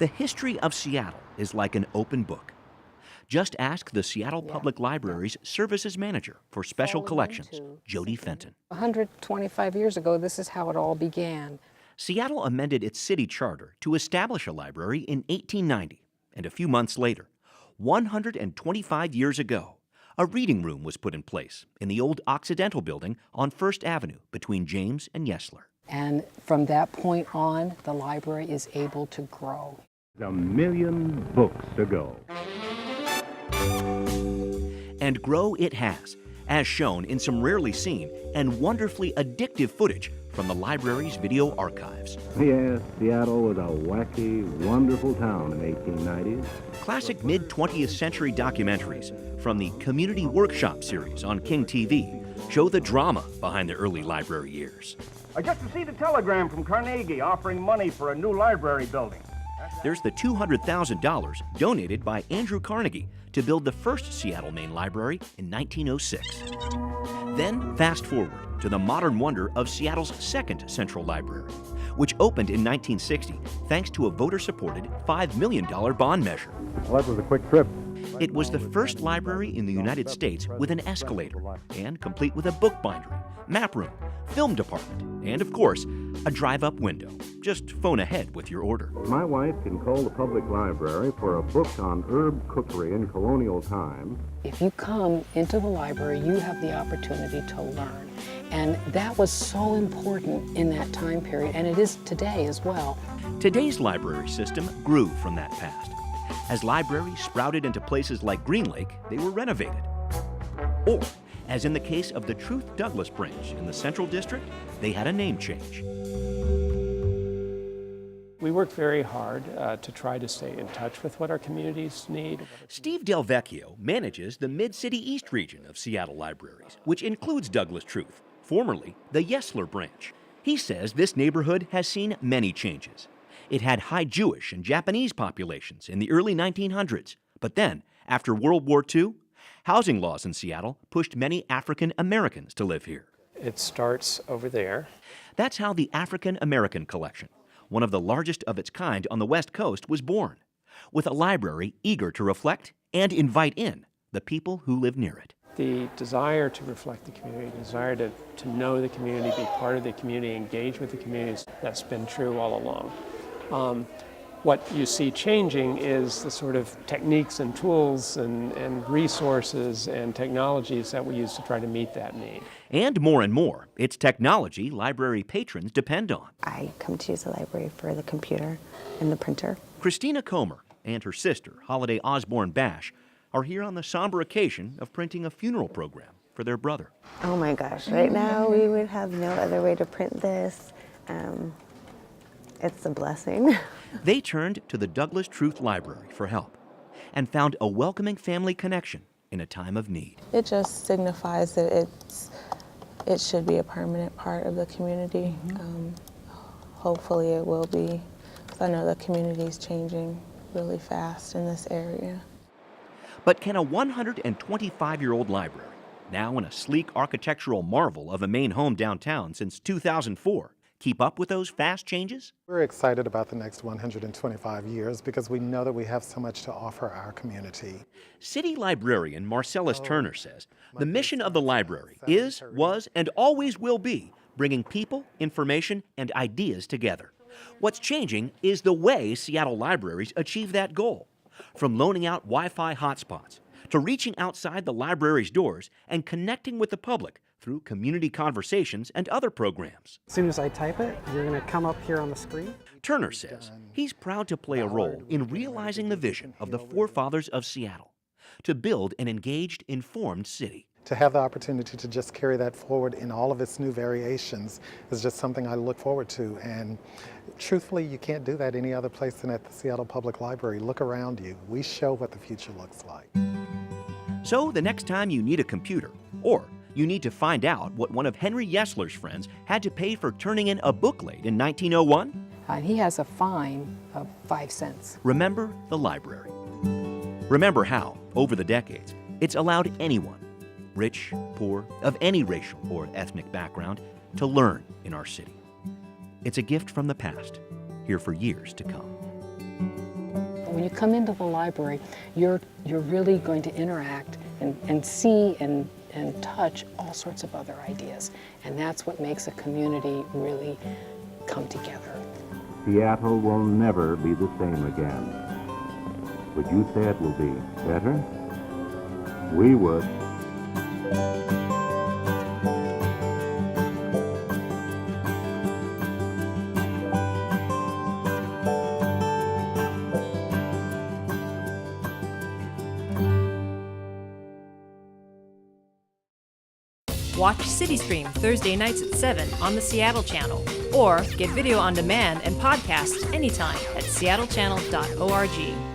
The history of Seattle is like an open book. Just ask the Seattle Public Library's Services Manager for Special Collections, JODEE FENTON. 125 years ago, this is how it all began. Seattle amended its city charter to establish a library in 1890, and a few months later, 125 years ago, a reading room was put in place in the old Occidental building on First Avenue between James and Yesler. And from that point on, the library is able to grow. A million books to go. And grow it has, as shown in some rarely seen and wonderfully addictive footage from the library's video archives. Yes, Seattle was a wacky, wonderful town in the 1890s. Classic mid-20th century documentaries from the Community Workshop series on King TV show the drama behind the early library years. I just received a telegram from Carnegie offering money for a new library building. There's the $200,000 donated by Andrew Carnegie to build the first Seattle Main Library in 1906. Then fast forward to the modern wonder of Seattle's second Central Library, which opened in 1960 thanks to a voter-supported $5 million bond measure. Well, that was a quick trip. It was the first library in the United States with an escalator and complete with a bookbindery, map room, film department, and of course, a drive-up window. Just phone ahead with your order. My wife can call the public library for a book on herb cookery in colonial times. If you come into the library, you have the opportunity to learn. And that was so important in that time period, and it is today as well. Today's library system grew from that past. As libraries sprouted into places like Green Lake, they were renovated. Or, as in the case of the Truth Douglas branch in the Central District, they had a name change. We work very hard to try to stay in touch with what our communities need. Steve DELVECCHIO manages the Mid-City East region of Seattle Libraries, which includes Douglas Truth, formerly the Yesler branch. He says this neighborhood has seen many changes. It had high Jewish and Japanese populations in the early 1900s, but then, after World War II, housing laws in Seattle pushed many African Americans to live here. It starts over there. That's how the African American Collection, one of the largest of its kind on the West Coast, was born, with a library eager to reflect and invite in the people who live near it. The desire to reflect the community, the desire to know the community, be part of the community, engage with the communities, that's been true all along. What you see changing is the sort of techniques and tools and resources and technologies that we use to try to meet that need. And more, it's technology library patrons depend on. I come to use the library for the computer and the printer. Christina Comer and her sister, Holiday Osborne-BASH, are here on the somber occasion of printing a funeral program for their brother. Oh my gosh, right now we would have no other way to print this. It's a blessing. They turned to the Douglas Truth Library for help and found a welcoming family connection in a time of need. It just signifies that it should be a permanent part of the community. Hopefully it will be, because I know the community is changing really fast in this area. But can a 125-year-old library, now in a sleek architectural marvel of a Maine home downtown since 2004, keep up with those fast changes? We're excited about the next 125 years because we know that we have so much to offer our community. City Librarian Marcellus Turner says the mission of the library is, was, and always will be bringing people, information, and ideas together. What's changing is the way Seattle libraries achieve that goal. From loaning out Wi-Fi hotspots to reaching outside the library's doors and connecting with the public through community conversations and other programs. As soon as I type it, you're going to come up here on the screen. Turner says he's proud to play a role in realizing the vision of the forefathers of Seattle, to build an engaged, informed city. To have the opportunity to just carry that forward in all of its new variations is just something I look forward to. And truthfully, you can't do that any other place than at the Seattle Public Library. Look around you. We show what the future looks like. So the next time you need a computer, or you need to find out what one of Henry Yesler's friends had to pay for turning in a booklet in 1901, He has a fine of 5 cents. remember the library. Remember how, over the decades, it's allowed anyone, rich, poor, of any racial or ethnic background, to learn in our city. It's a gift from the past, here for years to come. When you come into the library, you're really going to interact and see and touch all sorts of other ideas. And that's what makes a community really come together. Seattle will never be the same again. Would you say it will be better? We would. Watch CityStream Thursday nights at 7 on the Seattle Channel, or get video on demand and podcasts anytime at seattlechannel.org.